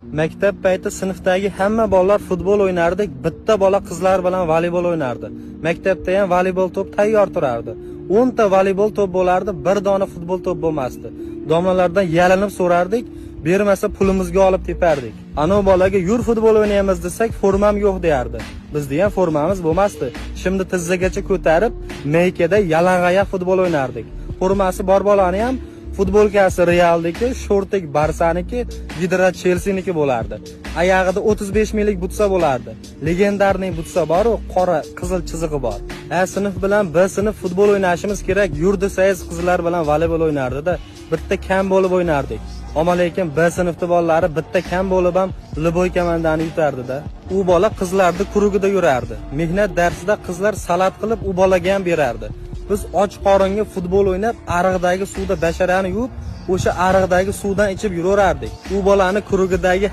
Maktab payti sinfdagi hamma bolalar futbol o'ynardik, bitta bola qizlar bilan voleybol o'ynardi. Maktabda ham voleybol to'p tayyor turardi. 10 ta voleybol to'p bo'lardi, bir dona futbol to'p bo'lmasdi. Domlalardan yalinib so'rardik, bermasa pulimizga olib tepardik. Ana bolaga yur futbol o'ynaymiz desak, formam yo'q derdi. Bizda ham formamiz bo'lmasdi. Shimni tizzagacha ko'tarib, maykada yalang'oyoq futbol o'ynardik. Formasi bor bolani ham futbolkasi Real'dagi, shortik Barsaniki, Vidra Chelsea'niki bo'lardi. Oyog'ida 35 minglik butsa bo'lardi. Legendarniy butsa bor-u, qora qizil chizig'i bor. Sinf bilan B sinf futbol o'ynashimiz kerak. Yurdi sayz qizlar bilan voleybol o'ynardi-da, bitta kam bo'lib o'ynardik. Ammo lekin B sinfda bolalari bitta kam bo'lib ham Liboy komandani yutardi-da. U bola qizlarning kurugida yurardi. Mehnat darsida qizlar salat qilib u bolaga ham berardi. Biz och qoringa futbol o'ynab, ariqdagi suvda basharani yuvib, o'sha ariqdagi suvdan ichib yurardik. U bolani kurugidagi